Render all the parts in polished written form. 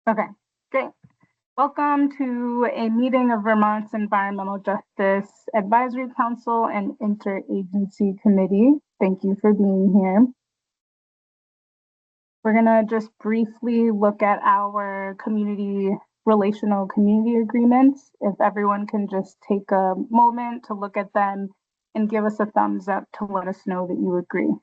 Okay, great. Welcome to a meeting of Vermont's Environmental Justice Advisory Council and Interagency Committee. Thank you for being here. We're gonna just briefly look at our relational community agreements. If everyone can just take a moment to look at them and give us a thumbs up to let us know that you agree.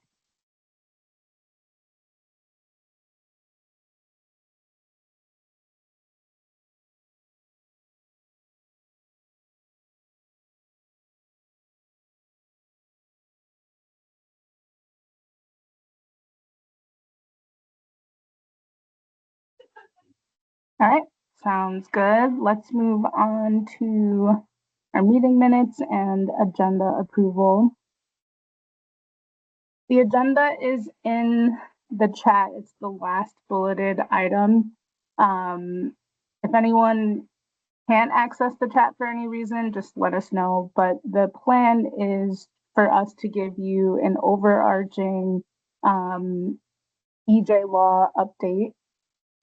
All right, sounds good. Let's move on to our meeting minutes and agenda approval. The agenda is in the chat. It's the last bulleted item. If anyone can't access the chat for any reason, just let us know. But the plan is for us to give you an overarching EJ law update.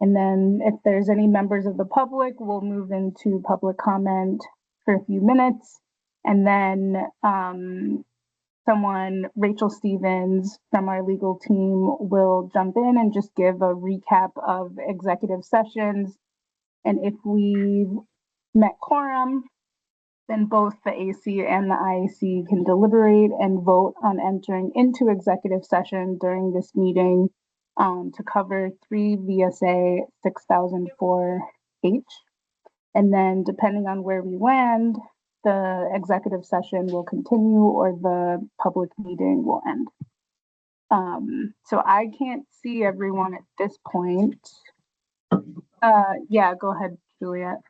And then if there's any members of the public, we'll move into public comment for a few minutes. And then Rachel Stevens from our legal team will jump in and just give a recap of executive sessions. And if we met quorum, then both the AC and the IAC can deliberate and vote on entering into executive session during this meeting to cover 3 VSA 6004H. And then depending on where we land, the executive session will continue or the public meeting will end. So I can't see everyone at this point. Yeah, go ahead, Juliet.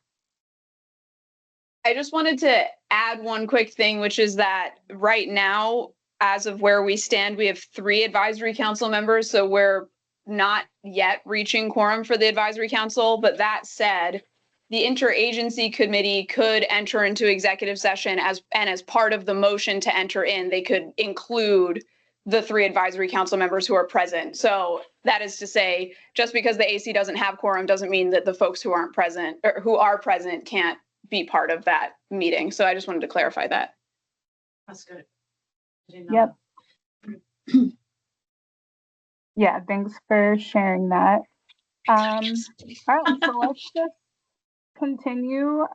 I just wanted to add one quick thing, which is that right now, as of where we stand, we have 3 advisory council members, so we're not yet reaching quorum for the advisory council. But that said, the interagency committee could enter into executive session as part of the motion to enter in, they could include the 3 advisory council members who are present. So that is to say, just because the AC doesn't have quorum doesn't mean that the folks who aren't present or who are present can't be part of that meeting. So I just wanted to clarify that. That's good. Yep. Yeah, thanks for sharing that. All right, so let's just continue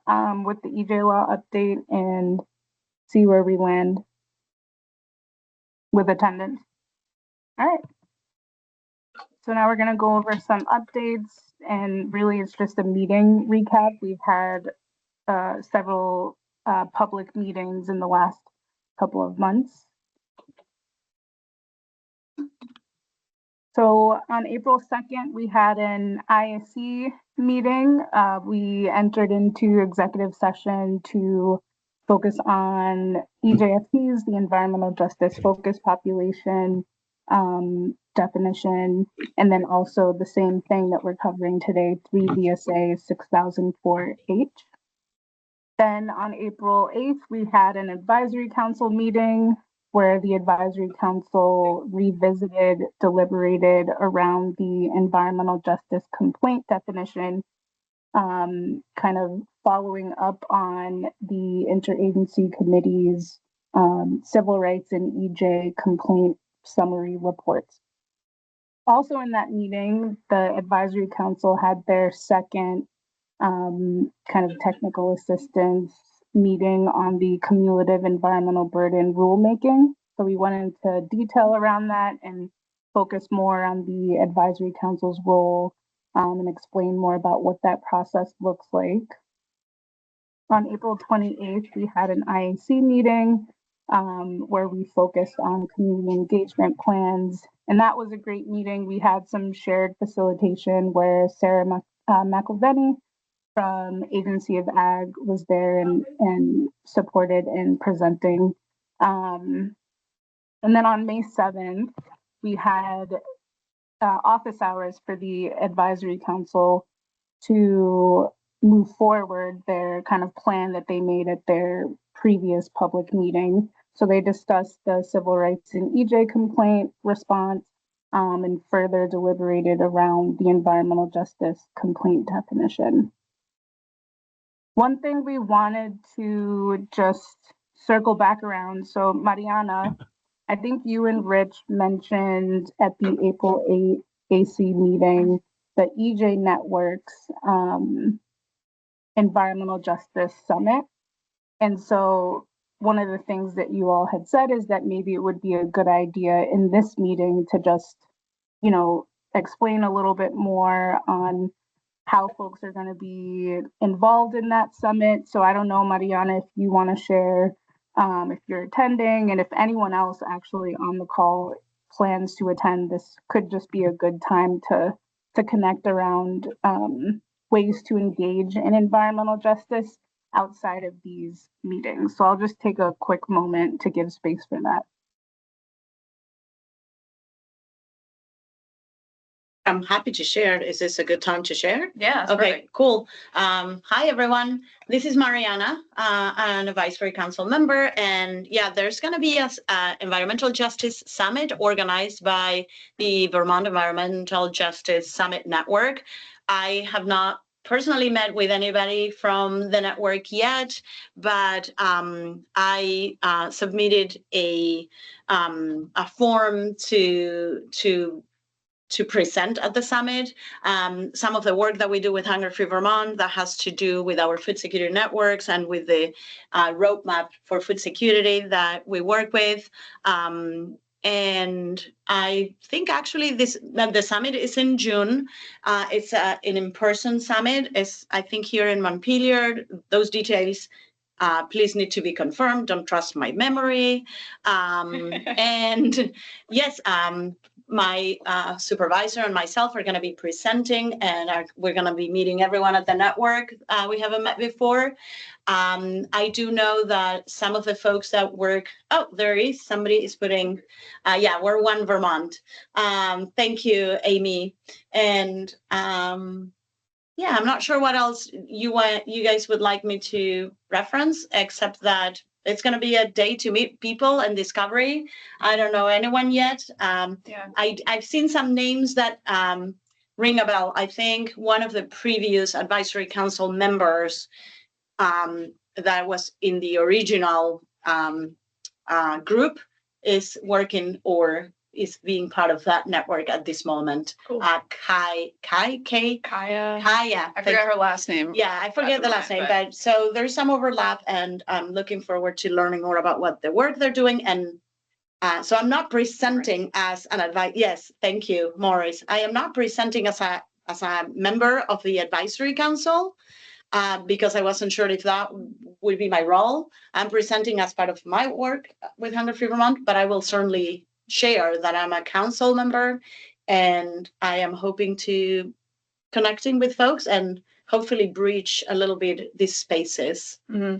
with the EJ law update and see where we land with attendance. All right. So now we're going to go over some updates, and really it's just a meeting recap. We've had several public meetings in the last couple of months. So on April 2nd, we had an ISC meeting. We entered into executive session to focus on EJFPs, the environmental justice focus population definition, and then also the same thing that we're covering today, 3 VSA 6004H. Then on April 8th, we had an advisory council meeting where the advisory council revisited, deliberated around the environmental justice complaint definition, kind of following up on the interagency committee's civil rights and EJ complaint summary reports. Also in that meeting, the advisory council had their second kind of technical assistance meeting on the cumulative environmental burden rulemaking. So we went into detail around that and focus more on the advisory council's role and explain more about what that process looks like. On April 28th, we had an IAC meeting where we focused on community engagement plans. And that was a great meeting. We had some shared facilitation where Sarah McElveny from Agency of Ag was there and supported in presenting. And then on May 7th, we had office hours for the advisory council to move forward their kind of plan that they made at their previous public meeting. So they discussed the civil rights and EJ complaint response, and further deliberated around the environmental justice complaint definition. One thing we wanted to just circle back around, so Mariana, I think you and Rich mentioned at the April 8 AC meeting the EJ Network's Environmental Justice Summit. And so one of the things that you all had said is that maybe it would be a good idea in this meeting to just, you know, explain a little bit more on how folks are going to be involved in that summit. So I don't know, Mariana, if you want to share if you're attending, and if anyone else actually on the call plans to attend, this could just be a good time to connect around ways to engage in environmental justice outside of these meetings. So I'll just take a quick moment to give space for that. I'm happy to share. Is this a good time to share? Yeah. Okay, perfect. cool. Hi, everyone. This is Mariana, an advisory council member. And yeah, there's going to be a environmental justice summit organized by the Vermont Environmental Justice Summit Network. I have not personally met with anybody from the network yet, but I submitted a form to present at the summit. Some of the work that we do with Hunger Free Vermont that has to do with our food security networks and with the roadmap for food security that we work with. And I think actually the summit is in June. It's an in-person summit. It's, I think, here in Montpelier. Those details please need to be confirmed. Don't trust my memory. And yes, my supervisor and myself are going to be presenting, and we're going to be meeting everyone at the network we haven't met before. I do know that some of the folks that work, oh, there is, somebody is putting, yeah, we're One Vermont. Thank you, Amy. And yeah, I'm not sure what else you guys would like me to reference, except that it's going to be a day to meet people and discovery. I don't know anyone yet. Yeah. I've seen some names that ring a bell. I think one of the previous advisory council members that was in the original group is working or is being part of that network at this moment. Cool. Kaya. I forgot her last name. Yeah, I forget the last name, but so there's some overlap, and I'm looking forward to learning more about what the work they're doing. And so I'm not presenting as an advice. Yes, thank you, Morris. I am not presenting as a member of the advisory council because I wasn't sure if that would be my role. I'm presenting as part of my work with Hunger Free Vermont, but I will certainly share that I'm a council member, and I am hoping to connecting with folks and hopefully breach a little bit these spaces. Mm-hmm.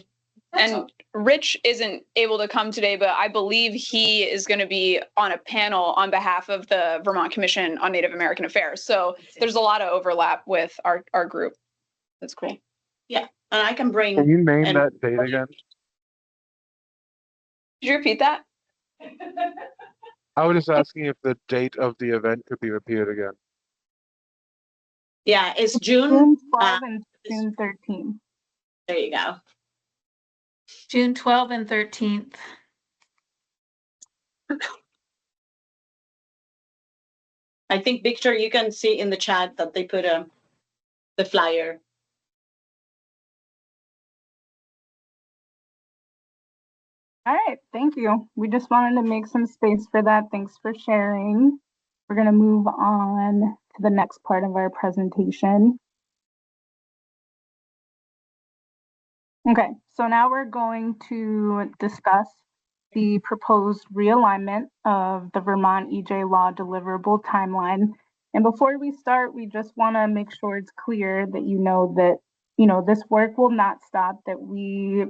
And Rich isn't able to come today, but I believe he is going to be on a panel on behalf of the Vermont Commission on Native American Affairs. So there's a lot of overlap with our group. That's cool. Yeah, and I can bring. Can you name that date again? Did you repeat that? I was just asking if the date of the event could be repeated again. Yeah, it's June. June 12 and June 13. There you go. June 12th and 13th. I think, Victor, you can see in the chat that they put the flyer. All right, thank you. We just wanted to make some space for that. Thanks for sharing. We're going to move on to the next part of our presentation. Okay, so now we're going to discuss the proposed realignment of the Vermont EJ law deliverable timeline. And before we start, we just want to make sure it's clear that this work will not stop, that we,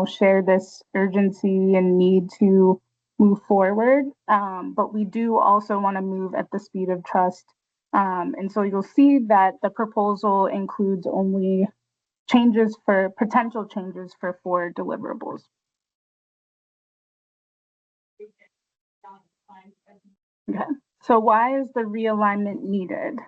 share this urgency and need to move forward. But we do also want to move at the speed of trust. And so you'll see that the proposal includes only potential changes for 4 deliverables. Okay, So why is the realignment needed?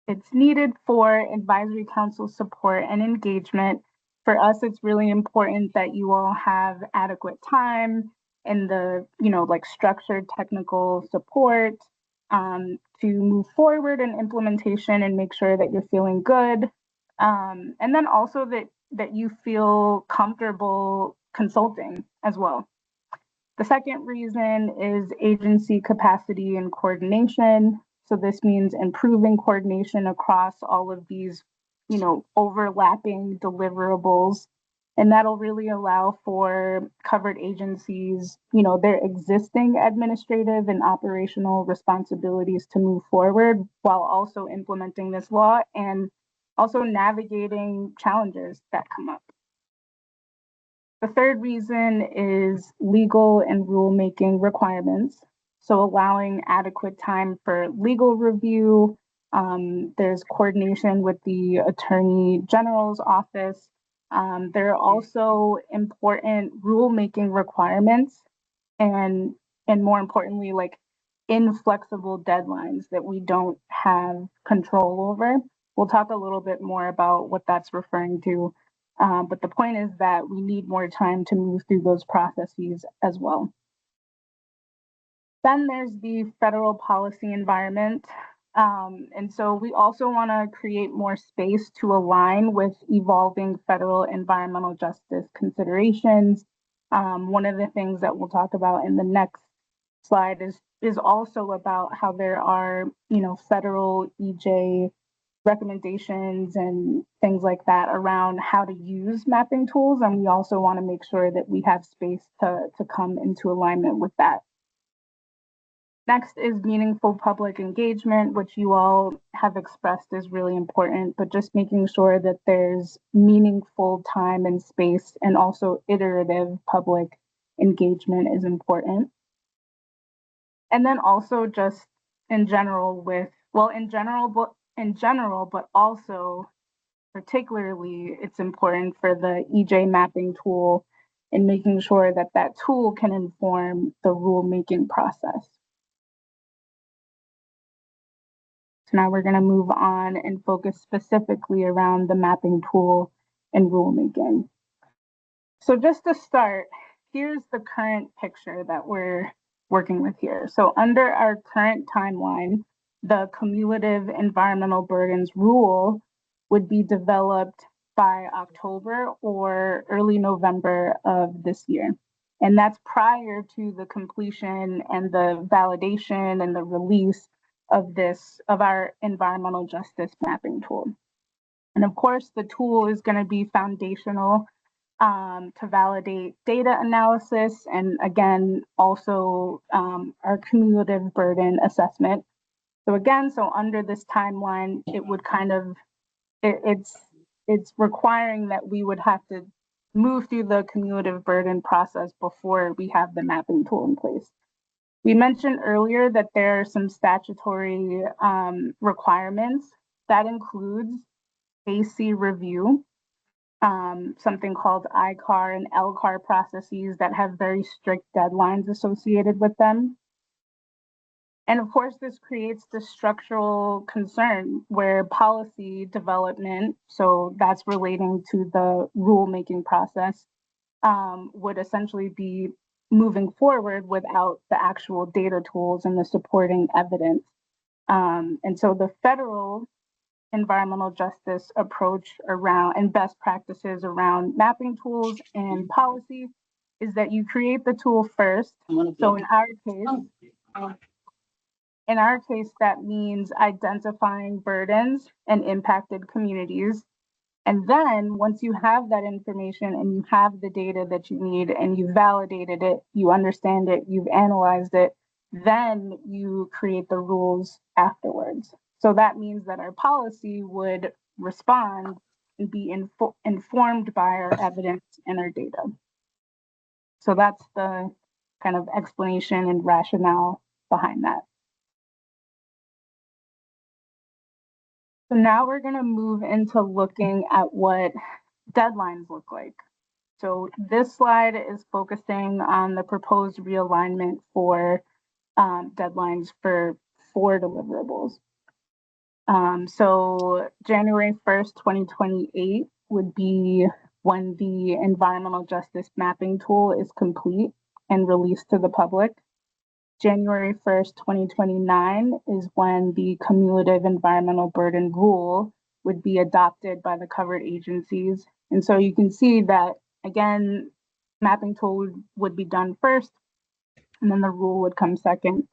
It's needed for advisory council support and engagement. For us, it's really important that you all have adequate time and the, like structured technical support to move forward in implementation and make sure that you're feeling good. And then also that you feel comfortable consulting as well. The second reason is agency capacity and coordination. So this means improving coordination across all of these, overlapping deliverables. And that'll really allow for covered agencies, their existing administrative and operational responsibilities to move forward while also implementing this law and also navigating challenges that come up. The third reason is legal and rulemaking requirements. So allowing adequate time for legal review. There's coordination with the Attorney General's office. There are also important rulemaking requirements and more importantly, like inflexible deadlines that we don't have control over. We'll talk a little bit more about what that's referring to. But the point is that we need more time to move through those processes as well. Then there's the federal policy environment. And so we also want to create more space to align with evolving federal environmental justice considerations. One of the things that we'll talk about in the next slide is also about how there are, federal EJ recommendations and things like that around how to use mapping tools. And we also want to make sure that we have space to come into alignment with that. Next is meaningful public engagement, which you all have expressed is really important, but just making sure that there's meaningful time and space and also iterative public engagement is important. And then also just in general but also particularly it's important for the EJ mapping tool and making sure that that tool can inform the rulemaking process. So now we're going to move on and focus specifically around the mapping tool and rulemaking. So just to start, here's the current picture that we're working with here. So under our current timeline, the cumulative environmental burdens rule would be developed by October or early November of this year. And that's prior to the completion and the validation and the release of our environmental justice mapping tool. And of course, the tool is going to be foundational to validate data analysis and again, also our cumulative burden assessment. So again, so under this timeline, it would kind of, it's requiring that we would have to move through the cumulative burden process before we have the mapping tool in place. We mentioned earlier that there are some statutory requirements that includes AC review, something called ICAR and LCAR processes that have very strict deadlines associated with them. And of course, this creates the structural concern where policy development, so that's relating to the rulemaking process, would essentially be moving forward without the actual data tools and the supporting evidence. And so the federal environmental justice approach around and best practices around mapping tools and policy is that you create the tool first. So in our case, that means identifying burdens and impacted communities. And then once you have that information and you have the data that you need and you validated it, you understand it, you've analyzed it, then you create the rules afterwards. So that means that our policy would respond and be informed by our evidence and our data. So that's the kind of explanation and rationale behind that. So now we're going to move into looking at what deadlines look like. So this slide is focusing on the proposed realignment for deadlines for 4 deliverables. So January 1st, 2028 would be when the environmental justice mapping tool is complete and released to the public. January 1st, 2029 is when the cumulative environmental burden rule would be adopted by the covered agencies. And so you can see that, again, mapping tool would be done first, and then the rule would come second.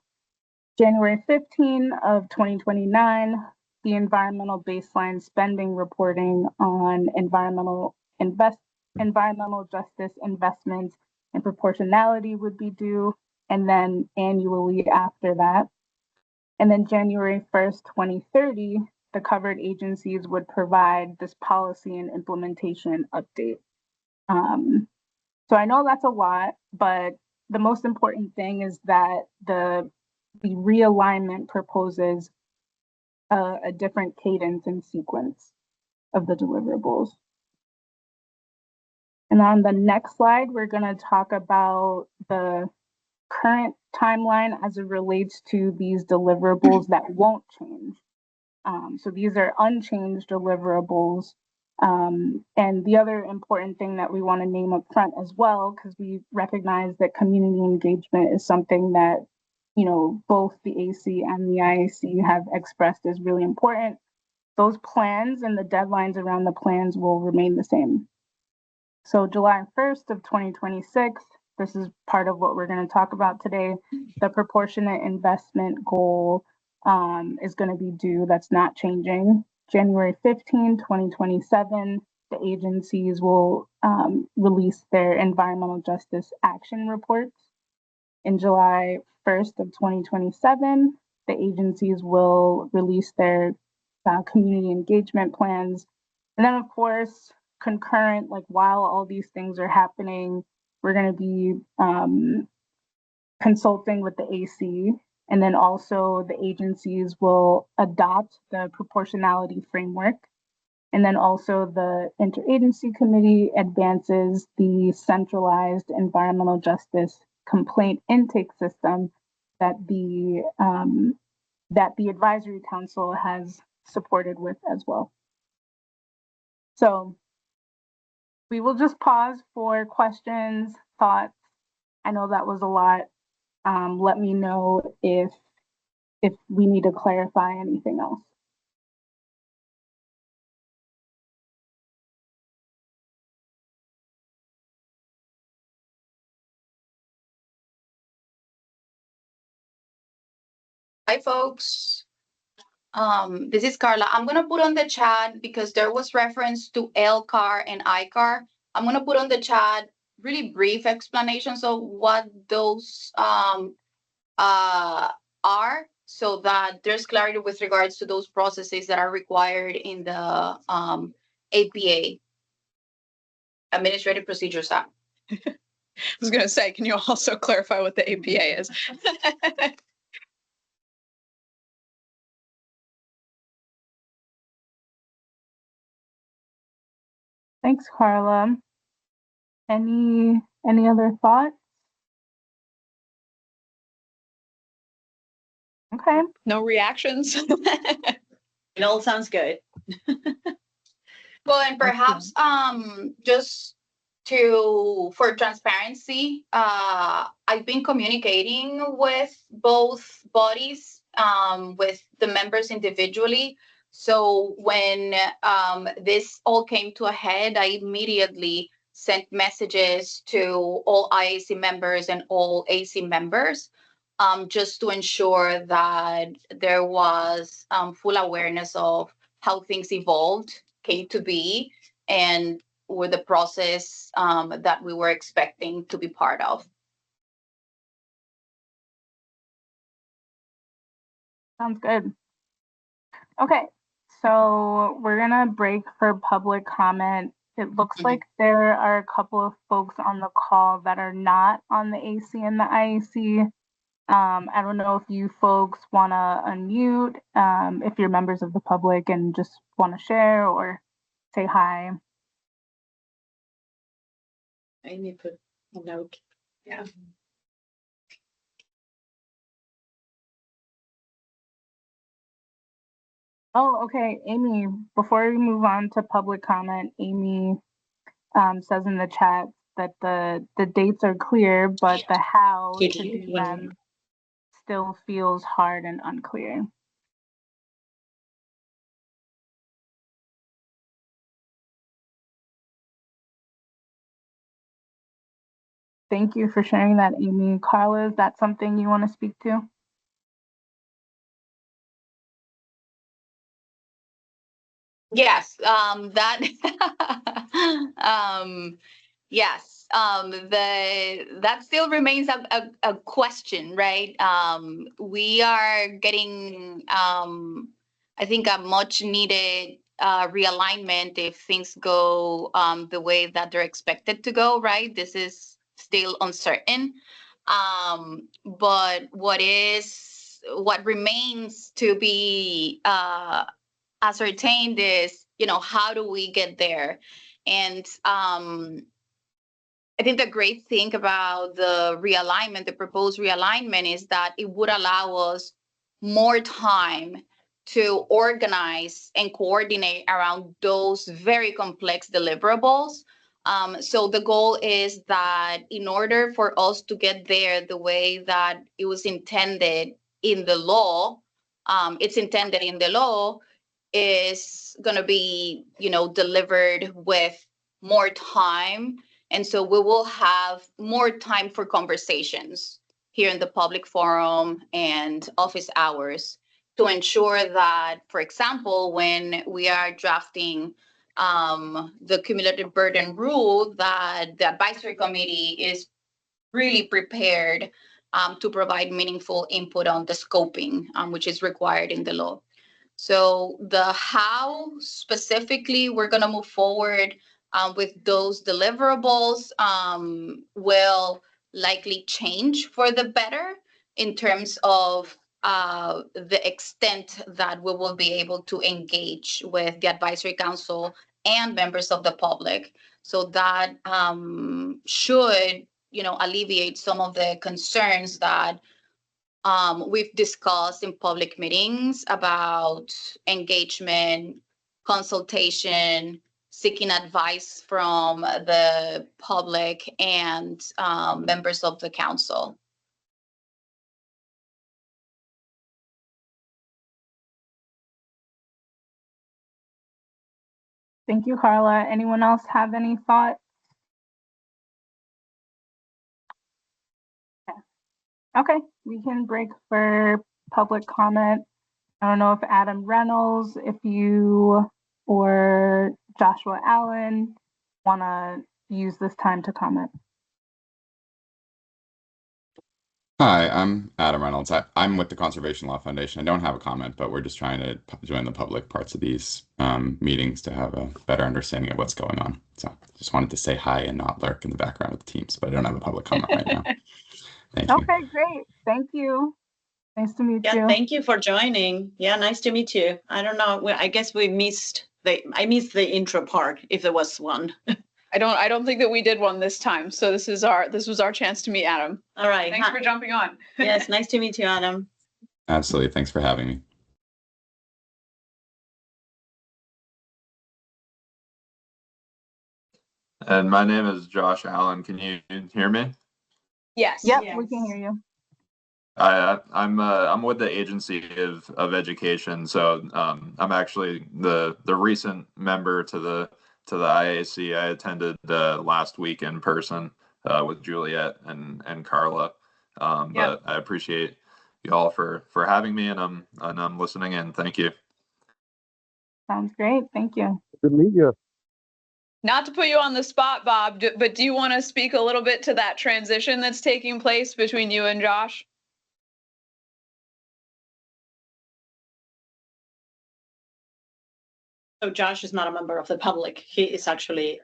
January 15 of 2029, the environmental baseline spending reporting on environmental justice investments and proportionality would be due, and then annually after that. And then January 1st, 2030, the covered agencies would provide this policy and implementation update. So I know that's a lot, but the most important thing is that the realignment proposes a different cadence and sequence of the deliverables. And on the next slide, we're going to talk about the current timeline as it relates to these deliverables that won't change. So these are unchanged deliverables. And the other important thing that we want to name up front as well, because we recognize that community engagement is something that, you know, both the AC and the IAC have expressed is really important. Those plans and the deadlines around the plans will remain the same. So July 1st of 2026, this is part of what we're going to talk about today. The proportionate investment goal is going to be due. That's not changing. January 15, 2027, the agencies will release their environmental justice action reports. In July 1st of 2027, the agencies will release their community engagement plans. And then, of course, concurrent, like while all these things are happening, we're going to be consulting with the AC, and then also the agencies will adopt the proportionality framework. And then also the Interagency Committee advances the centralized environmental justice complaint intake system that the Advisory Council has supported with as well. So we will just pause for questions, thoughts. I know that was a lot. Let me know if we need to clarify anything else. Hi, folks. This is Carla. I'm going to put on the chat because there was reference to LCAR and ICAR. I'm going to put on the chat really brief explanations of what those are so that there's clarity with regards to those processes that are required in the APA, Administrative Procedures Act. I was going to say, can you also clarify what the APA is? Thanks, Carla. Any other thoughts? Okay. No reactions? It all sounds good. Well, and perhaps just for transparency, I've been communicating with both bodies, with the members individually. So when this all came to a head, I immediately sent messages to all IAC members and all AC members, just to ensure that there was full awareness of how things evolved, came to be, and with the process that we were expecting to be part of. Sounds good. Okay, so we're gonna break for public comment. It looks like there are a couple of folks on the call that are not on the AC and the IAC. I don't know if you folks want to unmute, if you're members of the public and just want to share or say hi. Amy put a note. Yeah. Oh, okay, Amy, before we move on to public comment, Amy says in the chat that the dates are clear, but the how to do them still feels hard and unclear. Thank you for sharing that, Amy. Carla, is that something you want to speak to? Yes, that yes, that still remains a question, right? We are getting I think a much needed realignment if things go the way that they're expected to go, right? This is still uncertain. But what remains to be ascertained is, how do we get there? And I think the great thing about the realignment, the proposed realignment, is that it would allow us more time to organize and coordinate around those very complex deliverables. So the goal is that in order for us to get there the way that it was intended in the law, it's intended in the law, is going to be, delivered with more time. And so we will have more time for conversations here in the public forum and office hours to ensure that, for example, when we are drafting the cumulative burden rule, that the advisory committee is really prepared to provide meaningful input on the scoping, which is required in the law. So the how specifically we're going to move forward with those deliverables will likely change for the better in terms of the extent that we will be able to engage with the advisory council and members of the public. So that should, alleviate some of the concerns that we've discussed in public meetings about engagement, consultation, seeking advice from the public and members of the council. Thank you, Carla. Anyone else have any thoughts? Okay, we can break for public comment. I don't know if Adam Reynolds, if you or Joshua Allen want to use this time to comment. Hi, I'm Adam Reynolds. I'm with the Conservation Law Foundation. I don't have a comment, but we're just trying to join the public parts of these meetings to have a better understanding of what's going on. So just wanted to say hi and not lurk in the background with the teams, but I don't have a public comment right now. Thank you. Okay, great. Thank you. Nice to meet you. Thank you for joining. Yeah, nice to meet you. I don't know. I guess I missed the intro part, if there was one. I don't think that we did one this time. So this was our chance to meet Adam. All right. Thanks for jumping on. Yes, nice to meet you, Adam. Absolutely. Thanks for having me. And my name is Josh Allen. Can you hear me? Yes. Yep, we can hear you. I'm with the Agency of Education, so I'm actually the recent member to the IAC. I attended last week in person with Juliet and Carla. But I appreciate you all for having me, and I'm listening in. Thank you. Sounds great. Thank you. Good to meet you. Not to put you on the spot, Bob, but do you want to speak a little bit to that transition that's taking place between you and Josh? So Josh is not a member of the public. He is actually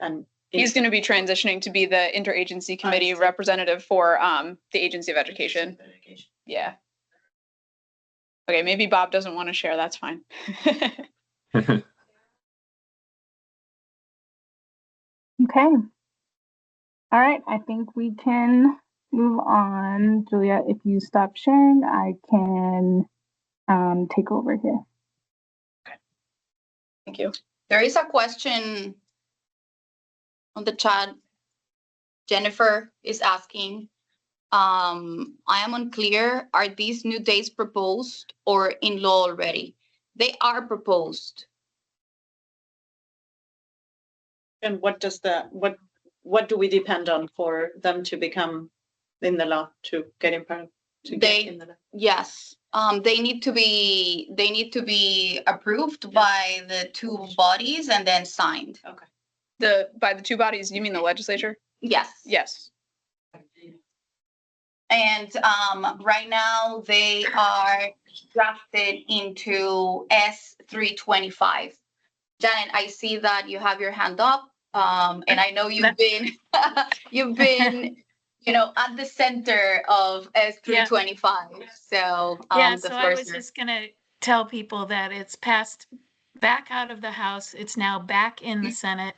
He's going to be transitioning to be the Interagency Committee representative for the Agency of Education. Yeah. Okay, maybe Bob doesn't want to share. That's fine. Okay. All right, I think we can move on. Juliet, if you stop sharing, I can take over here. Thank you. There is a question on the chat. Jennifer is asking, I am unclear. Are these new dates proposed or in law already? They are proposed. And what does what do we depend on for them to become in the law, to get in part, to get in the law? Yes, they need to be approved by the two bodies and then signed. Okay. By the two bodies, you mean the legislature? Yes. Yes. And right now they are drafted into S325. Janet, I see that you have your hand up, and I know you've been at the center of S325. So Yeah, the so I was first. just gonna tell people that it's passed back out of the House. It's now back in the Senate.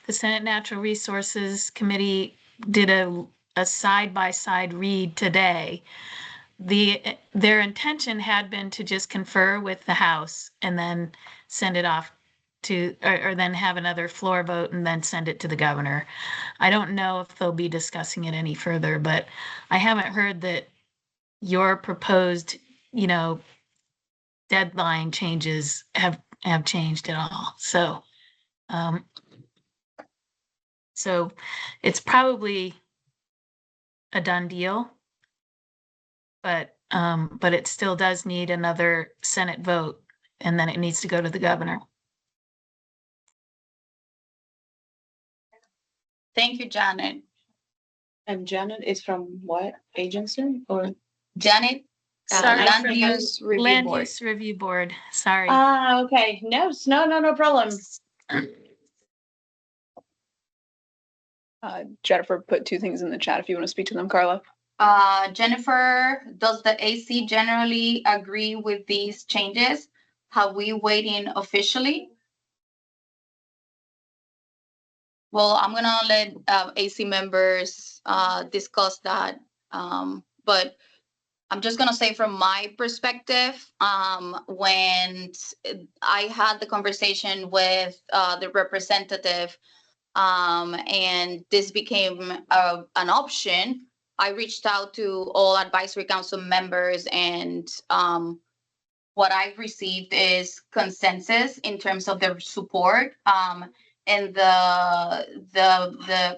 The Senate Natural Resources Committee did a side-by-side read today. Their intention had been to just confer with the House and then send it off to, or then have another floor vote and then send it to the governor. I don't know if they'll be discussing it any further, but I haven't heard that your proposed, deadline changes have changed at all. So, so it's probably a done deal, but it still does need another Senate vote, and then it needs to go to the governor. Thank you, Janet. And Janet is from what agency or? Janet, Sorry, Land from the Use Review Land Board. Use Review Board. Sorry. Okay. No problem. Jennifer put two things in the chat if you want to speak to them, Carla. Jennifer, does the AC generally agree with these changes? Have we weighed in officially? Well, I'm gonna let AC members discuss that, but I'm just gonna say from my perspective, when I had the conversation with the representative, and this became an option, I reached out to all advisory council members, and what I've received is consensus in terms of their support. And the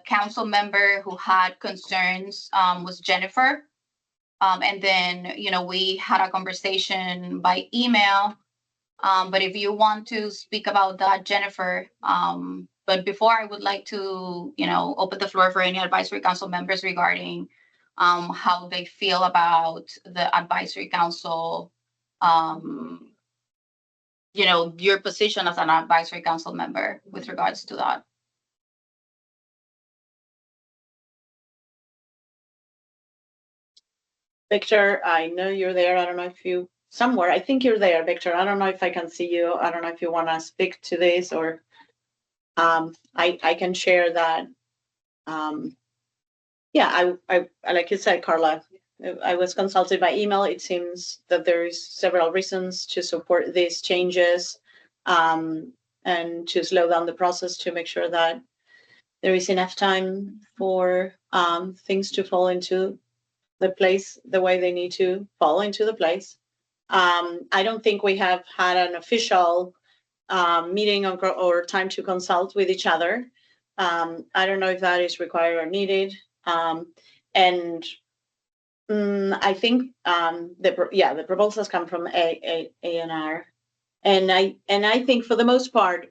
council member who had concerns was Jennifer. And then, we had a conversation by email. But if you want to speak about that, Jennifer, but before I would like to, open the floor for any advisory council members regarding how they feel about the advisory council, your position as an advisory council member with regards to that. Victor, I know you're there. I don't know if you somewhere. I think you're there, Victor. I don't know if I can see you. I don't know if you want to speak to this or I can share that. Yeah, I like you said, Carla, I was consulted by email. It seems that there is several reasons to support these changes and to slow down the process to make sure that there is enough time for things to fall into the place the way they need to fall into the place. I don't think we have had an official meeting or time to consult with each other. I don't know if that is required or needed. And I think the proposals come from ANR, and I think for the most part,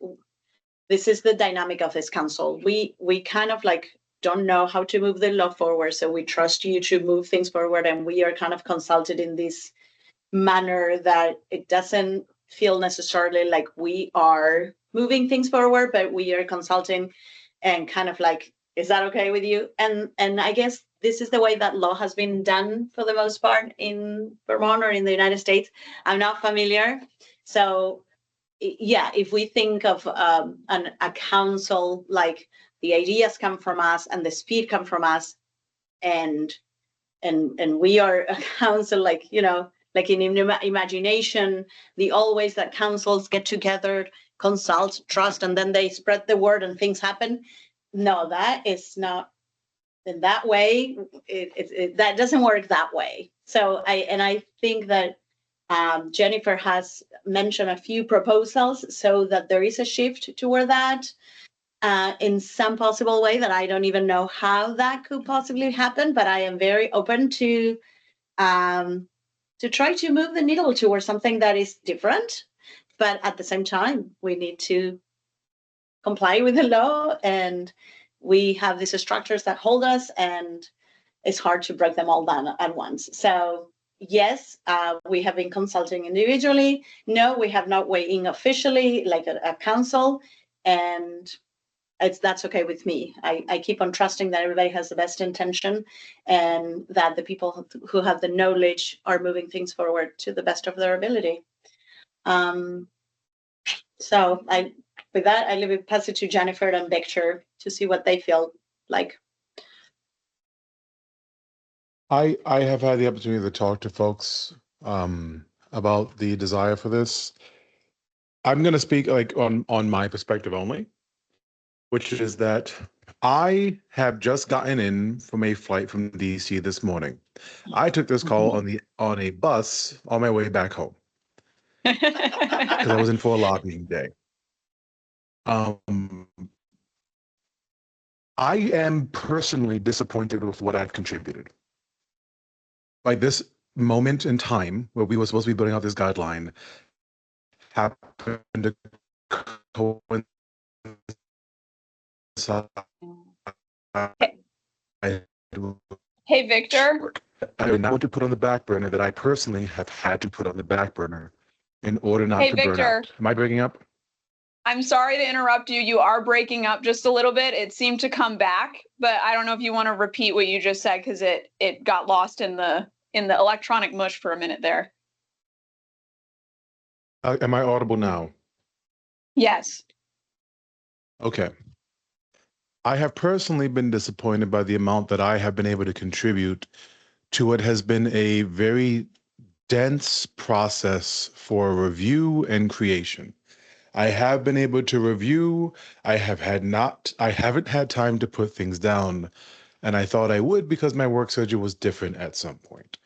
this is the dynamic of this council. We kind of like don't know how to move the law forward, so we trust you to move things forward, and we are kind of consulted in this manner that it doesn't feel necessarily like we are moving things forward, but we are consulting and kind of like, is that okay with you? And I guess this is the way that law has been done for the most part in Vermont or in the United States. I'm not familiar. So yeah, if we think of a council, like the ideas come from us and the speed come from us, and we are a council, like, like in imagination, the old ways that councils get together, consult, trust, and then they spread the word and things happen. No, that is not in that way. That doesn't work that way. So I think that Jennifer has mentioned a few proposals so that there is a shift toward that in some possible way that I don't even know how that could possibly happen, but I am very open to try to move the needle towards something that is different. But at the same time, we need to comply with the law, and we have these structures that hold us, and it's hard to break them all down at once. So yes, we have been consulting individually. No, we have not weighed in officially like a council, and that's okay with me. I keep on trusting that everybody has the best intention and that the people who have the knowledge are moving things forward to the best of their ability. So with that, I leave it, pass it to Jennifer and Victor to see what they feel like. I have had the opportunity to talk to folks about the desire for this. I'm going to speak like on my perspective only, which is that I have just gotten in from a flight from DC this morning. I took this call on a bus on my way back home because I was in for a lobbying day. I am personally disappointed with what I've contributed. Like this moment in time where we were supposed to be building out this guideline happened to coincide. Hey, Victor. I do not want to put on the back burner that I personally have had to put on the back burner in order not to burn out. Am I breaking up? I'm sorry to interrupt you. You are breaking up just a little bit. It seemed to come back, but I don't know if you want to repeat what you just said because it got lost in the electronic mush for a minute there. Am I audible now? Yes. Okay. I have personally been disappointed by the amount that I have been able to contribute to what has been a very dense process for review and creation. I have been able to review. I haven't had time to put things down, and I thought I would because my work schedule was different at some point.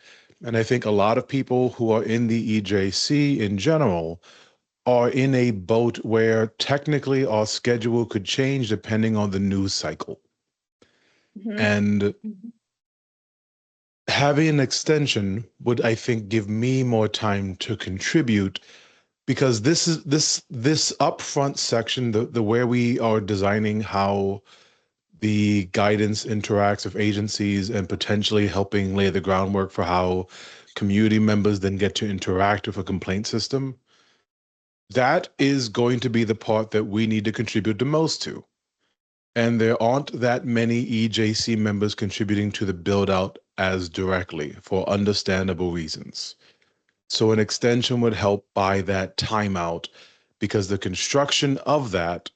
And I think a lot of people who are in the EJC in general are in a boat where technically our schedule could change depending on the news cycle. And having an extension would, I think, give me more time to contribute, because this upfront section, the where we are designing how the guidance interacts with agencies and potentially helping lay the groundwork for how community members then get to interact with a complaint system, that is going to be the part that we need to contribute the most to. And there aren't that many EJC members contributing to the build out as directly for understandable reasons. So an extension would help buy that timeout, because the construction of that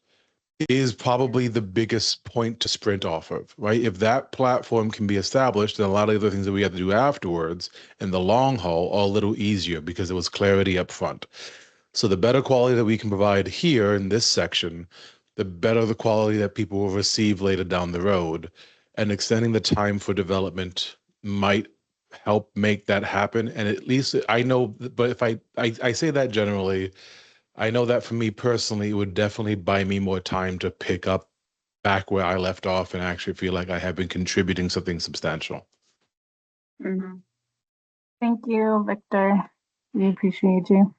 is probably the biggest point to sprint off of, right? If that platform can be established, then a lot of other things that we have to do afterwards in the long haul are a little easier because there was clarity up front. So the better quality that we can provide here in this section, the better the quality that people will receive later down the road. And extending the time for development might help make that happen. And at least I know, but if I say that generally, I know that for me personally, it would definitely buy me more time to pick up back where I left off and actually feel like I have been contributing something substantial. Thank you, Victor. We appreciate you.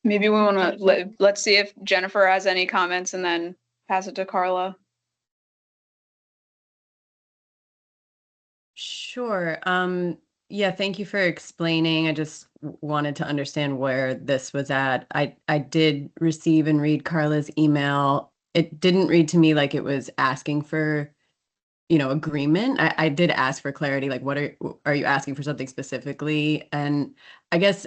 Maybe we want to let's see if Jennifer has any comments and then pass it to Carla. Sure. Yeah, thank you for explaining. I just wanted to understand where this was at. I did receive and read Carla's email. It didn't read to me like it was asking for, agreement. I did ask for clarity, like what are you asking for something specifically? And I guess,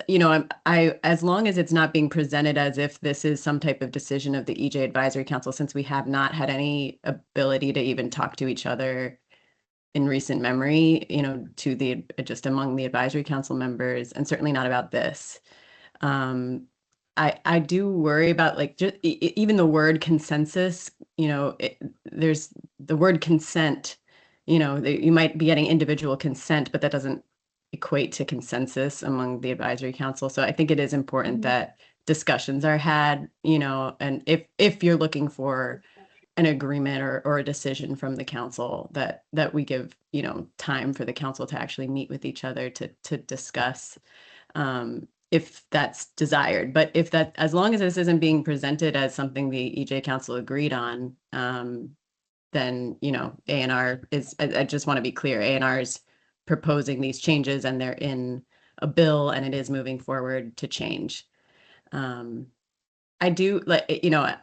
I as long as it's not being presented as if this is some type of decision of the EJ Advisory Council, since we have not had any ability to even talk to each other in recent memory, to the just among the advisory council members, and certainly not about this. I do worry about like just even the word consensus. There's the word consent. You might be getting individual consent, but that doesn't equate to consensus among the advisory council. So I think it is important that discussions are had. And if you're looking for an agreement or a decision from the council, that we give time for the council to actually meet with each other to discuss, if that's desired. But as long as this isn't being presented as something the EJ council agreed on, then A&R is, I just want to be clear, A&R is proposing these changes and they're in a bill and it is moving forward to change. I do like,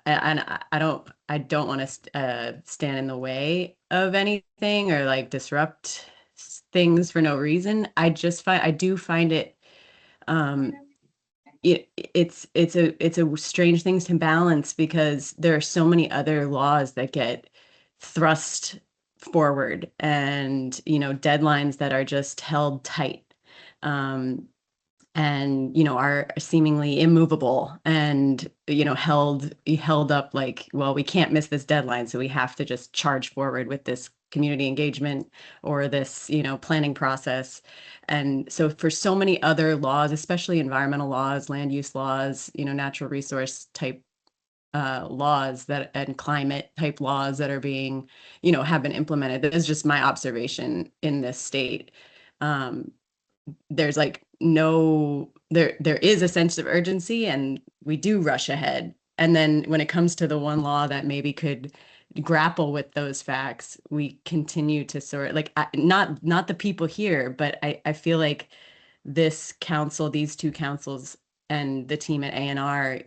and I don't want to stand in the way of anything or like disrupt things for no reason. I do find it, it's a strange thing to balance, because there are so many other laws that get thrust forward, and deadlines that are just held tight. And are seemingly immovable and held up like, well, we can't miss this deadline, so we have to just charge forward with this community engagement or this planning process. And so for so many other laws, especially environmental laws, land use laws, natural resource type laws and climate type laws that are being have been implemented, that is just my observation in this state. There's like there is a sense of urgency and we do rush ahead. And then when it comes to the one law that maybe could grapple with those facts, we continue to sort of like, not the people here, but I feel like this council, these two councils and the team at A&R,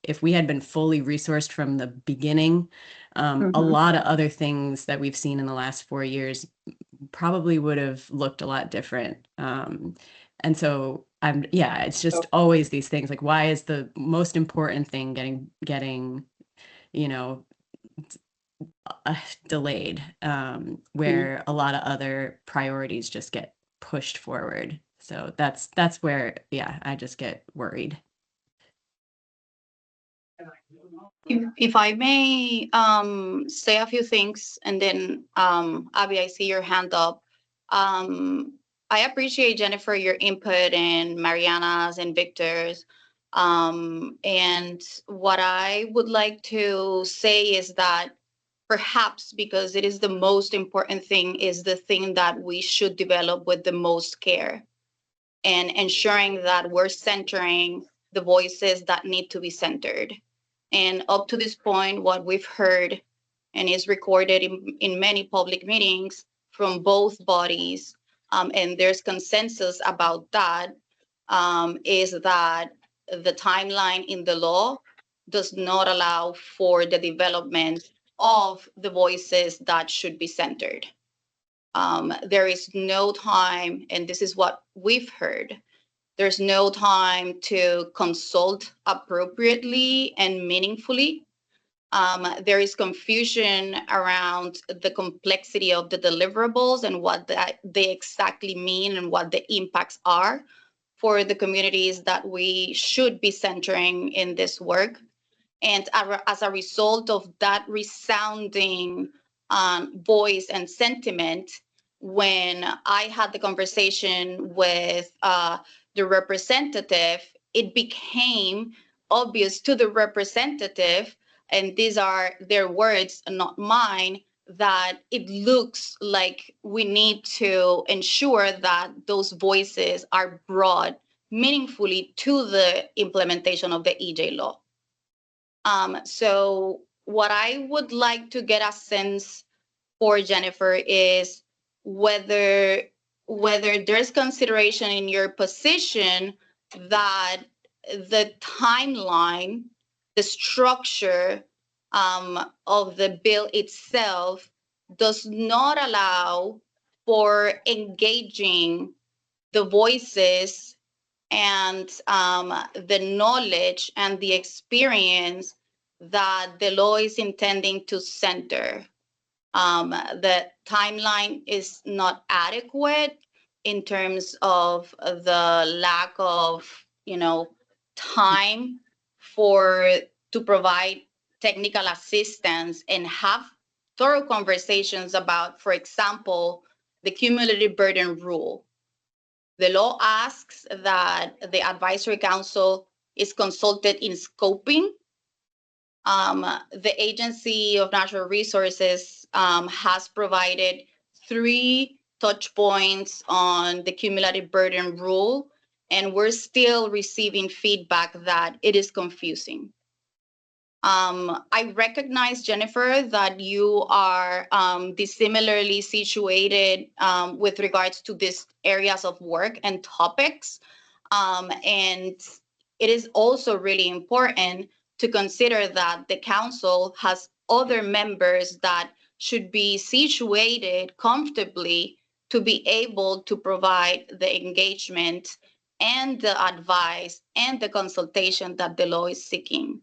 if we had been fully resourced from the beginning, a lot of other things that we've seen in the last 4 years probably would have looked a lot different. And so it's just always these things like, why is the most important thing getting delayed, where a lot of other priorities just get pushed forward. So that's where, I just get worried. If I may say a few things, and then Abby, I see your hand up. I appreciate, Jennifer, your input and Mariana's and Victor's. And what I would like to say is that perhaps because it is the most important thing, is the thing that we should develop with the most care, and ensuring that we're centering the voices that need to be centered. And up to this point, what we've heard and is recorded in many public meetings from both bodies, and there's consensus about that, is that the timeline in the law does not allow for the development of the voices that should be centered. There is no time, and this is what we've heard, there's no time to consult appropriately and meaningfully. There is confusion around the complexity of the deliverables and what they exactly mean and what the impacts are for the communities that we should be centering in this work. And as a result of that resounding voice and sentiment, when I had the conversation with the representative, it became obvious to the representative, and these are their words, not mine, that it looks like we need to ensure that those voices are brought meaningfully to the implementation of the EJ law. So what I would like to get a sense for, Jennifer, is whether there's consideration in your position that the timeline, the structure of the bill itself does not allow for engaging the voices and the knowledge and the experience that the law is intending to center. The timeline is not adequate in terms of the lack of, time to provide technical assistance and have thorough conversations about, for example, the cumulative burden rule. The law asks that the advisory council is consulted in scoping. The Agency of Natural Resources has provided 3 touch points on the cumulative burden rule, and we're still receiving feedback that it is confusing. I recognize, Jennifer, that you are dissimilarly situated with regards to these areas of work and topics. And it is also really important to consider that the council has other members that should be situated comfortably to be able to provide the engagement and the advice and the consultation that the law is seeking.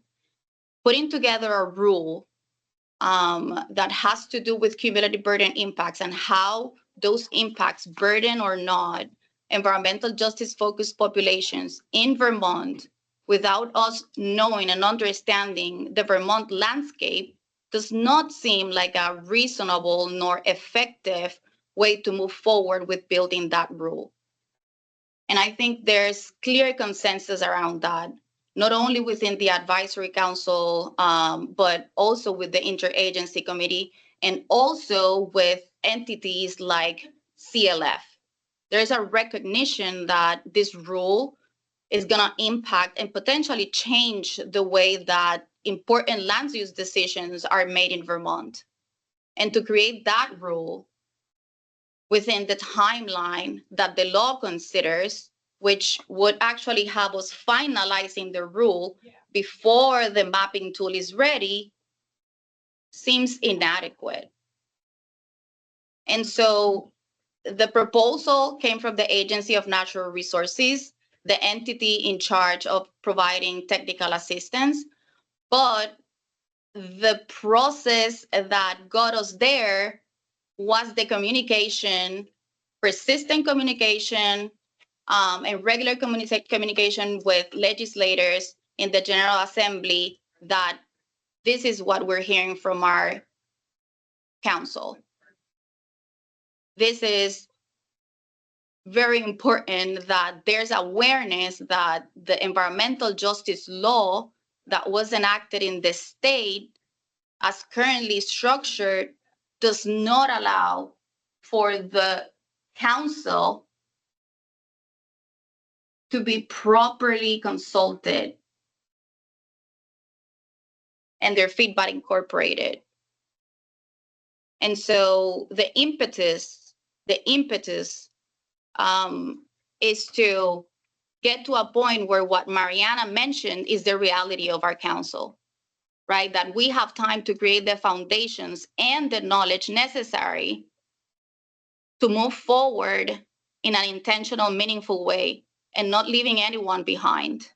Putting together a rule that has to do with cumulative burden impacts and how those impacts, burden or not, environmental justice focused populations in Vermont without us knowing and understanding the Vermont landscape does not seem like a reasonable nor effective way to move forward with building that rule. And I think there's clear consensus around that, not only within the advisory council, but also with the interagency committee and also with entities like CLF. There's a recognition that this rule is going to impact and potentially change the way that important land use decisions are made in Vermont. And to create that rule within the timeline that the law considers, which would actually have us finalizing the rule before the mapping tool is ready, seems inadequate. And so the proposal came from the Agency of Natural Resources, the entity in charge of providing technical assistance. But the process that got us there was the communication, persistent communication, and regular communication with legislators in the General Assembly that this is what we're hearing from our council. This is very important that there's awareness that the environmental justice law that was enacted in the state as currently structured does not allow for the council to be properly consulted and their feedback incorporated. And so the impetus is to get to a point where what Mariana mentioned is the reality of our council, right? That we have time to create the foundations and the knowledge necessary to move forward in an intentional, meaningful way and not leaving anyone behind.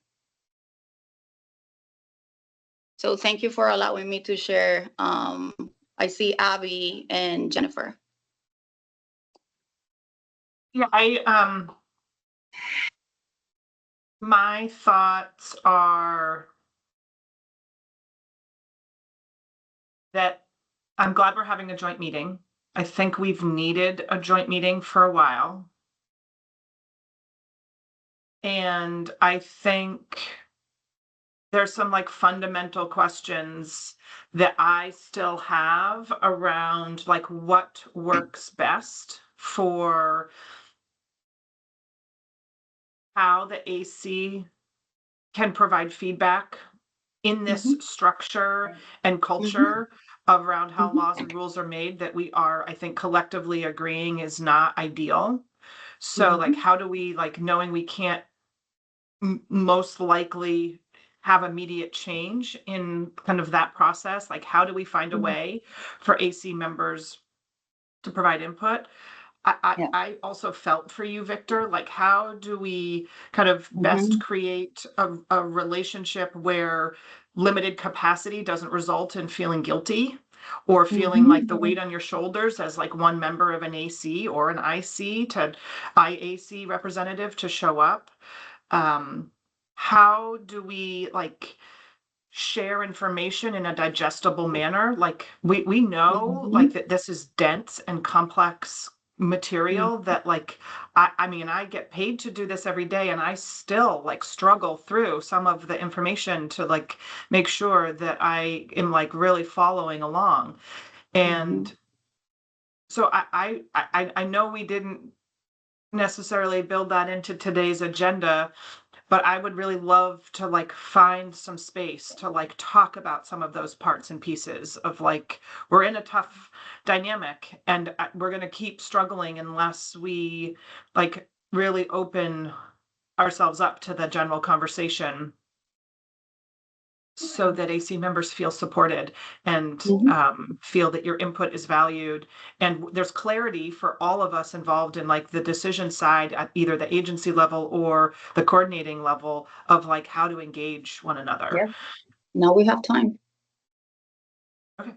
So thank you for allowing me to share. I see Abby and Jennifer. Yeah, my thoughts are that I'm glad we're having a joint meeting. I think we've needed a joint meeting for a while. And I think there's some like fundamental questions that I still have around like what works best for how the AC can provide feedback in this structure and culture around how laws and rules are made that we are, I think, collectively agreeing is not ideal. So like, how do we, like, knowing we can't most likely have immediate change in kind of that process, like how do we find a way for AC members to provide input? I also felt for you, Victor, like how do we kind of best create a relationship where limited capacity doesn't result in feeling guilty? or feeling like the weight on your shoulders as like one member of an AC or an IAC representative to show up. How do we like share information in a digestible manner? Like we know like that this is dense and complex material that like I mean I get paid to do this every day and I still like struggle through some of the information to like make sure that I am like really following along. And so I know we didn't necessarily build that into today's agenda, but I would really love to like find some space to like talk about some of those parts and pieces of like, we're in a tough dynamic and we're going to keep struggling unless we like really open ourselves up to the general conversation so that AC members feel supported and feel that your input is valued. And there's clarity for all of us involved in like the decision side at either the agency level or the coordinating level of like how to engage one another. Yeah. Now we have time. Okay.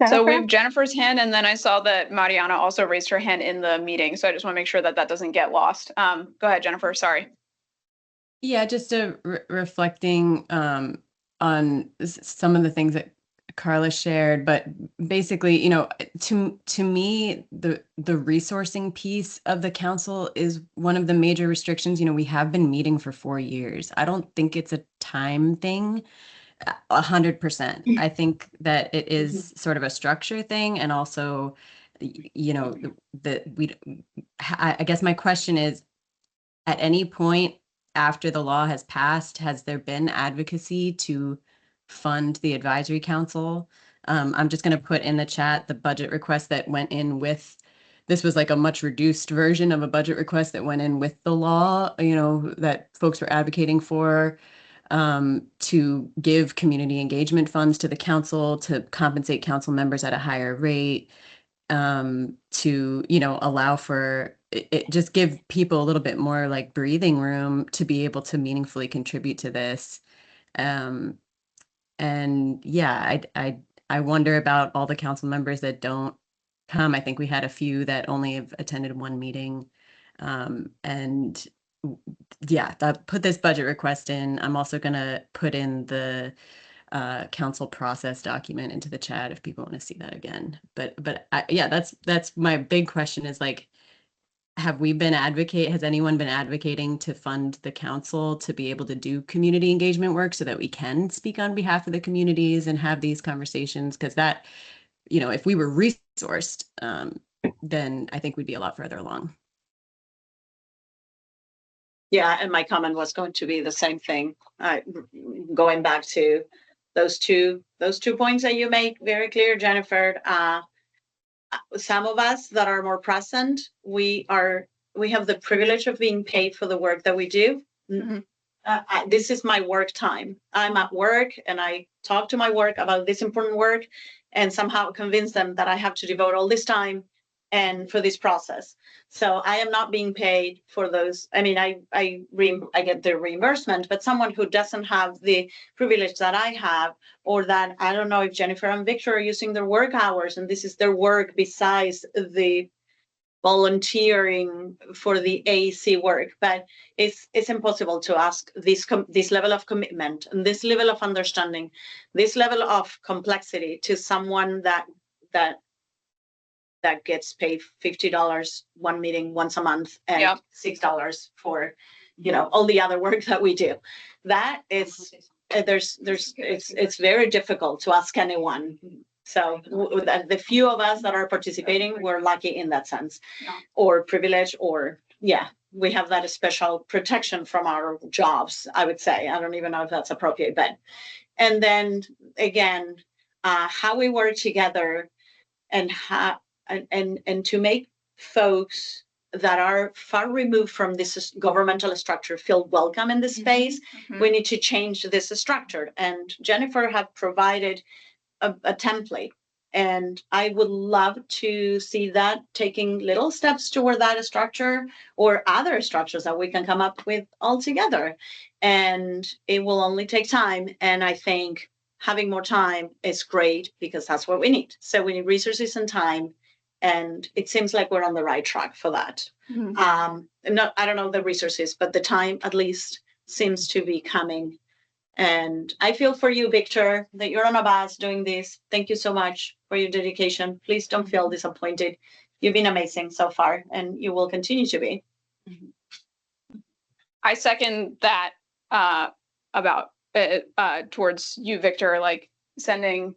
So we have Jennifer's hand, and then I saw that Mariana also raised her hand in the meeting. So I just want to make sure that that doesn't get lost. Go ahead, Jennifer. Sorry. Yeah, just reflecting on some of the things that Carla shared, but basically, you know, to me, the resourcing piece of the council is one of the major restrictions. You know, we have been meeting for 4 years. I don't think it's a time thing. 100%. I think that it is sort of a structure thing, and also, you know, I guess my question is, at any point after the law has passed, has there been advocacy to fund the advisory council? I'm just going to put in the chat the budget request that went in with, this was like a much reduced version of a budget request that went in with the law, you know, that folks were advocating for, to give community engagement funds to the council, to compensate council members at a higher rate, to, you know, allow for it, just give people a little bit more like breathing room to be able to meaningfully contribute to this. And yeah, I wonder about all the council members that don't come. I think we had a few that only have attended one meeting. And yeah, put this budget request in. I'm also going to put in the council process document into the chat if people want to see that again. But yeah, that's my big question is like, has anyone been advocating to fund the council to be able to do community engagement work so that we can speak on behalf of the communities and have these conversations? Because that, you know, if we were resourced, then I think we'd be a lot further along. Yeah, and my comment was going to be the same thing. Going back to those two points that you make very clear, Jennifer. Some of us that are more present, we have the privilege of being paid for the work that we do. This is my work time. I'm at work and I talk to my work about this important work and somehow convince them that I have to devote all this time and for this process. So I am not being paid for those. I mean, I get the reimbursement, but someone who doesn't have the privilege that I have, or that, I don't know if Jennifer and Victor are using their work hours and this is their work besides the volunteering for the AEC work, but it's impossible to ask this level of commitment and this level of understanding, this level of complexity to someone that gets paid $50 one meeting once a month and $6 for, you know, all the other work that we do. That is, it's very difficult to ask anyone. So the few of us that are participating, we're lucky in that sense, or privilege, or we have that special protection from our jobs, I would say. I don't even know if that's appropriate, but, and then again, how we work together and how, and to make folks that are far removed from this governmental structure feel welcome in this space, we need to change this structure. And Jennifer have provided a template, and I would love to see that taking little steps toward that structure or other structures that we can come up with all together. And it will only take time. And I think having more time is great because that's what we need. So we need resources and time, and it seems like we're on the right track for that. I don't know the resources, but the time at least seems to be coming. And I feel for you, Victor, that you're on a bus doing this. Thank you so much for your dedication. Please don't feel disappointed. You've been amazing so far, and you will continue to be. I second that about towards you, Victor, like sending.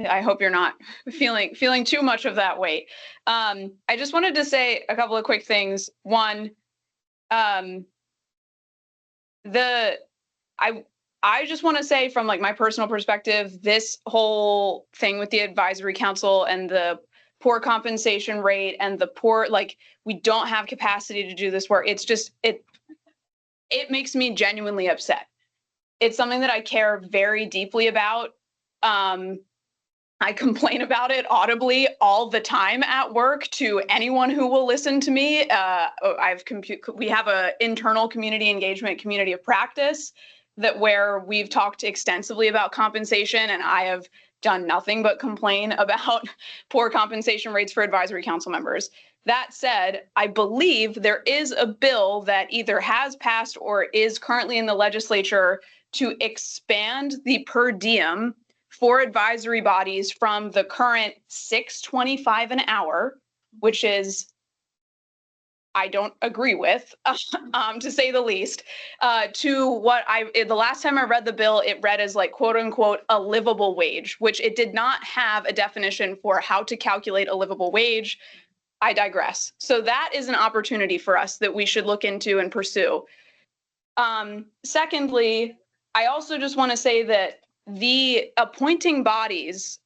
I hope you're not feeling too much of that weight. I just wanted to say a couple of quick things. One, I just want to say from like my personal perspective, this whole thing with the advisory council and the poor compensation rate and the poor, like, we don't have capacity to do this work. It's just, it makes me genuinely upset. It's something that I care very deeply about. I complain about it audibly all the time at work to anyone who will listen to me. We have an internal community engagement community of practice where we've talked extensively about compensation, and I have done nothing but complain about poor compensation rates for advisory council members. That said, I believe there is a bill that either has passed or is currently in the legislature to expand the per diem for advisory bodies from the current $6.25 an hour, which is, I don't agree with, to say the least, to what the last time I read the bill, it read as like, quote unquote, a livable wage, which it did not have a definition for how to calculate a livable wage. I digress. So that is an opportunity for us that we should look into and pursue. Secondly, I also just want to say that the appointing bodies,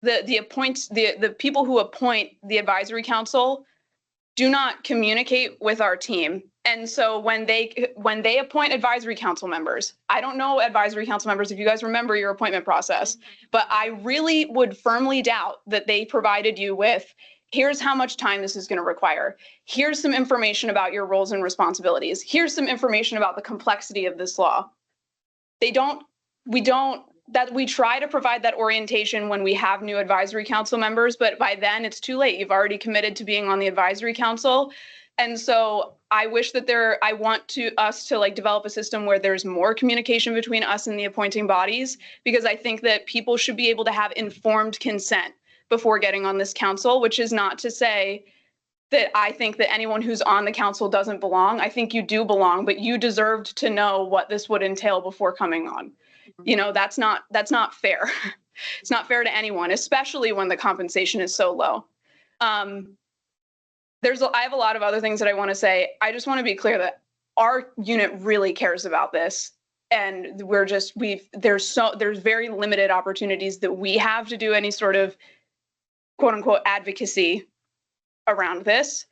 the people who appoint the advisory council do not communicate with our team. And so when they appoint advisory council members, I don't know advisory council members if you guys remember your appointment process, but I really would firmly doubt that they provided you with, here's how much time this is going to require. Here's some information about your roles and responsibilities. Here's some information about the complexity of this law. We try to provide that orientation when we have new advisory council members, but by then it's too late. You've already committed to being on the advisory council. And so I wish that I want us to like develop a system where there's more communication between us and the appointing bodies, because I think that people should be able to have informed consent before getting on this council, which is not to say that I think that anyone who's on the council doesn't belong. I think you do belong, but you deserved to know what this would entail before coming on. You know, that's not fair. It's not fair to anyone, especially when the compensation is so low. I have a lot of other things that I want to say. I just want to be clear that our unit really cares about this. And there's very limited opportunities that we have to do any sort of quote unquote advocacy around this.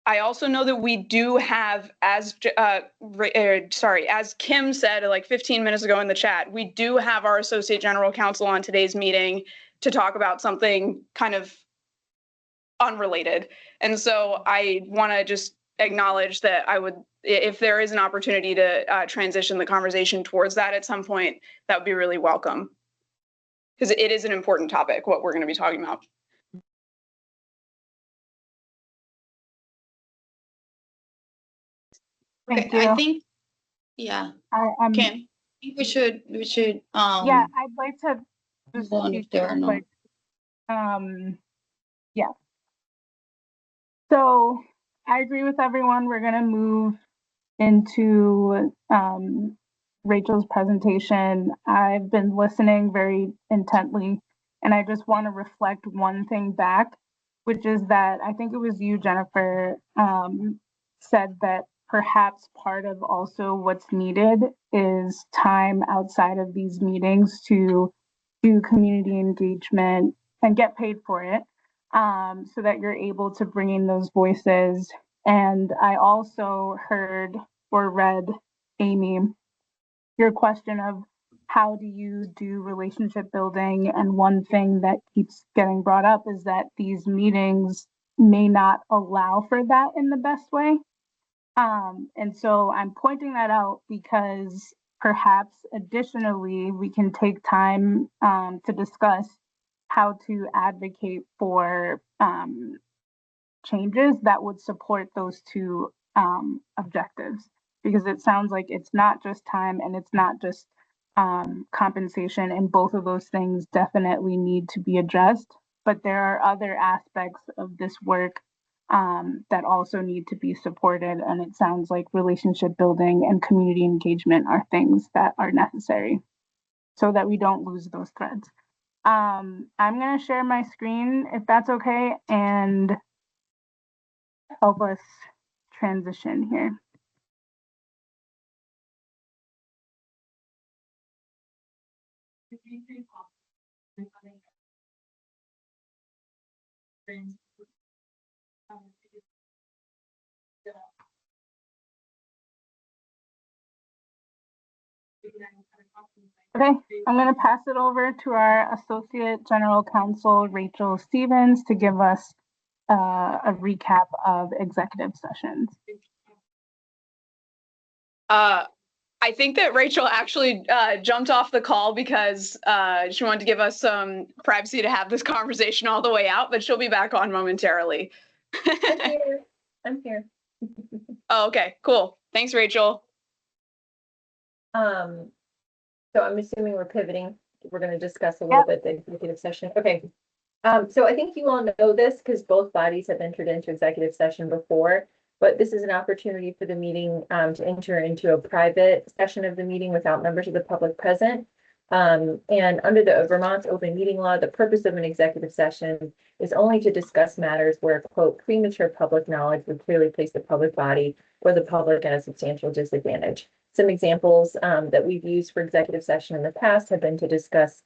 I also know that we do have, as Kim said like 15 minutes ago in the chat, we do have our Associate General Counsel on today's meeting to talk about something kind of unrelated. And so I want to just acknowledge that if there is an opportunity to transition the conversation towards that at some point, that would be really welcome. Because it is an important topic, what we're going to be talking about. Thank Okay, you. I think, yeah, Kim, we should yeah, I'd like to just go on if there are no. quick. Yeah. So I agree with everyone. We're going to move into Rachel's presentation. I've been listening very intently, and I just want to reflect one thing back, which is that I think it was you, Jennifer, said that perhaps part of also what's needed is time outside of these meetings to do community engagement and get paid for it, so that you're able to bring in those voices. And I also heard or read, Amy, your question of how do you do relationship building? And one thing that keeps getting brought up is that these meetings may not allow for that in the best way. And so I'm pointing that out because perhaps additionally, we can take time to discuss how to advocate for changes that would support those two objectives. Because it sounds like it's not just time and it's not just compensation, and both of those things definitely need to be addressed. But there are other aspects of this work that also need to be supported. And it sounds like relationship building and community engagement are things that are necessary so that we don't lose those threads. I'm going to share my screen if that's okay and help us transition here. Okay, I'm going to pass it over to our Associate General Counsel, Rachel Stevens, to give us a recap of executive sessions. I think that Rachel actually jumped off the call because she wanted to give us some privacy to have this conversation all the way out, but she'll be back on momentarily. I'm here. Oh, okay, cool. Thanks, Rachel. So I'm assuming we're pivoting. We're going to discuss a little bit the executive session. Okay. So I think you all know this because both bodies have entered into executive session before, but this is an opportunity for the meeting to enter into a private session of the meeting without members of the public present. And under the Vermont's open meeting law, the purpose of an executive session is only to discuss matters where, quote, premature public knowledge would clearly place the public body or the public at a substantial disadvantage. Some examples that we've used for executive session in the past have been to discuss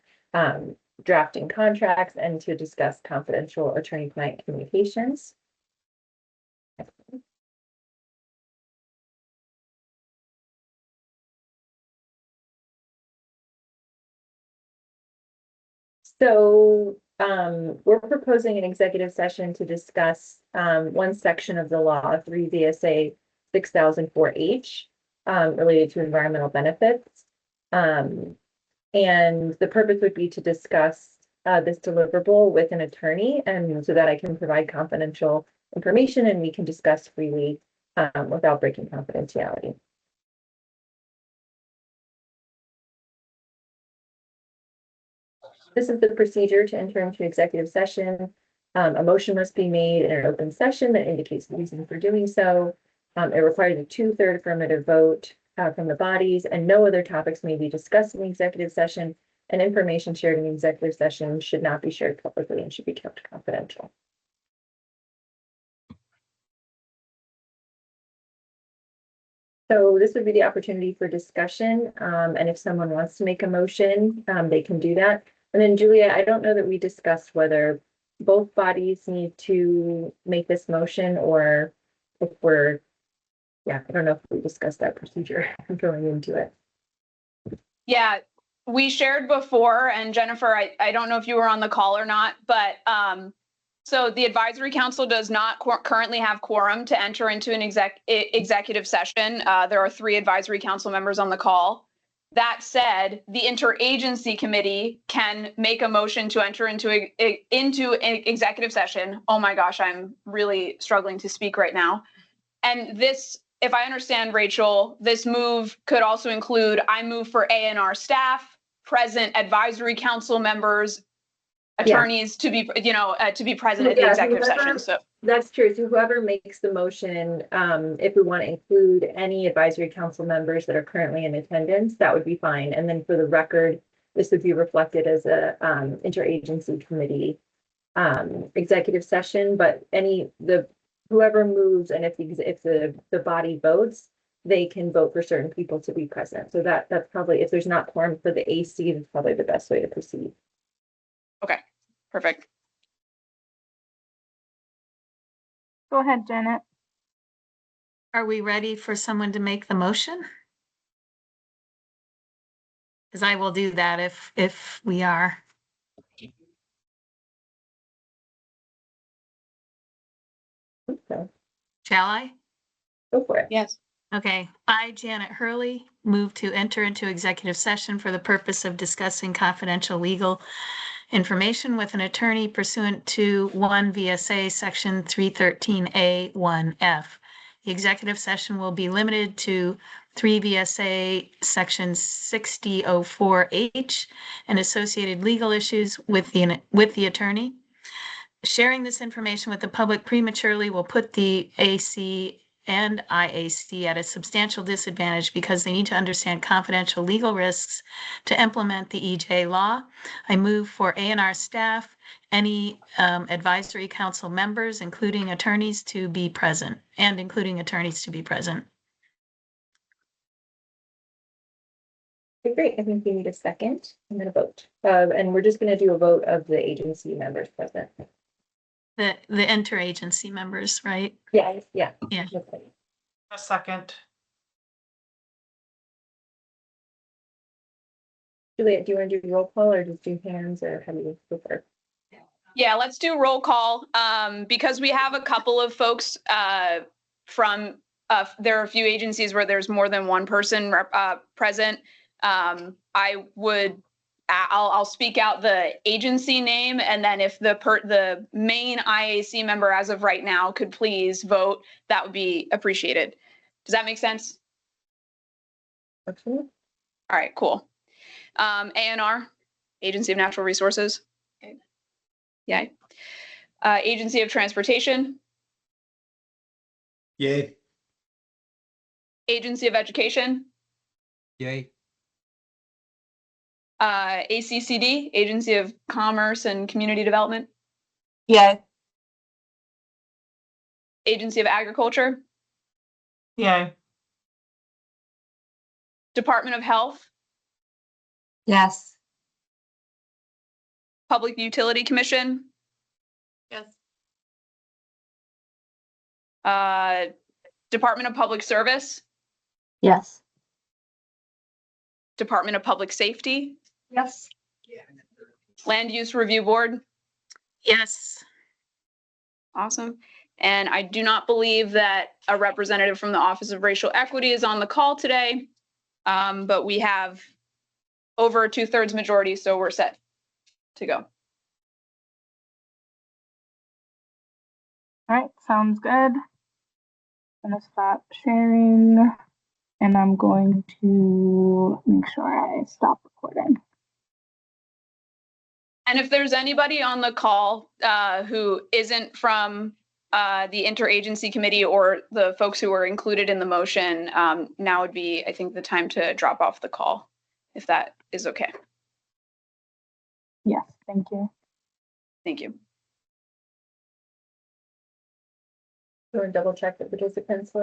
drafting contracts and to discuss confidential attorney-client communications. So we're proposing an executive session to discuss one section of the law, 3 VSA 6004H, related to environmental benefits. And the purpose would be to discuss this deliverable with an attorney, and so that I can provide confidential information and we can discuss freely without breaking confidentiality. This is the procedure to enter into executive session. A motion must be made in an open session that indicates the reason for doing so. It requires a 2/3 affirmative vote from the bodies, and no other topics may be discussed in the executive session, and information shared in the executive session should not be shared publicly and should be kept confidential. So this would be the opportunity for discussion, and if someone wants to make a motion, they can do that. And then Julia, I don't know that we discussed whether both bodies need to make this motion or if we're, yeah, I don't know if we discussed that procedure going into it. Yeah, we shared before, and Jennifer, I don't know if you were on the call or not, but so the advisory council does not currently have quorum to enter into an executive session. There are 3 advisory council members on the call. That said, the interagency committee can make a motion to enter into an executive session. Oh my gosh, I'm really struggling to speak right now. And this, if I understand, Rachel, this move could also include, I move for A&R staff, present advisory council members, attorneys to be, to be present at the executive session. So that's true. So whoever makes the motion, if we want to include any advisory council members that are currently in attendance, that would be fine. And then for the record, this would be reflected as a interagency committee executive session. But whoever moves, and if the body votes, they can vote for certain people to be present. So that's probably, if there's not quorum for the AC, that's probably the best way to proceed. Okay, perfect. Go ahead, Janet. Are we ready for someone to make the motion? Because I will do that if we are. Okay. Shall I? Go for it. Yes. Okay, I, Janet Hurley, move to enter into executive session for the purpose of discussing confidential legal information with an attorney pursuant to 1 VSA Section 313A 1F. The executive session will be limited to 3 VSA Section 6004H and associated legal issues with the attorney. Sharing this information with the public prematurely will put the AC and IAC at a substantial disadvantage because they need to understand confidential legal risks to implement the EJ law. I move for A&R staff, any advisory council members, including attorneys, to be present, and including attorneys to be present. Okay, great. I think we need a second. I'm going to vote. And we're just going to do a vote of the agency members present. The interagency members, right? Yeah, yeah. Yeah. Okay. A second. Juliet, do you want to do roll call or just do hands, or how do you prefer? Yeah, let's do roll call. Because we have a couple of folks from, there are a few agencies where there's more than one person present. I'll speak out the agency name, and then if the main IAC member as of right now could please vote, that would be appreciated. Does that make sense? Absolutely. All right, cool. ANR, Agency of Natural Resources. Okay. Yay. Agency of Transportation. Yay. Agency of Education. Yay. ACCD, Agency of Commerce and Community Development. Yeah. Agency of Agriculture. Yay. Department of Health. Yes. Public Utility Commission. Yes. Department of Public Service. Yes. Department of Public Safety. Yes. Land Use Review Board. Yes. Awesome. And I do not believe that a representative from the Office of Racial Equity is on the call today, but we have over a 2/3 majority, so we're set to go. All right, sounds good. I'm gonna stop sharing, and I'm going to make sure I stop recording. And if there's anybody on the call who isn't from the interagency committee or the folks who were included in the motion, now would be, I think, the time to drop off the call, if that is okay. Yes, thank you. Thank you. Go and double check the participants list.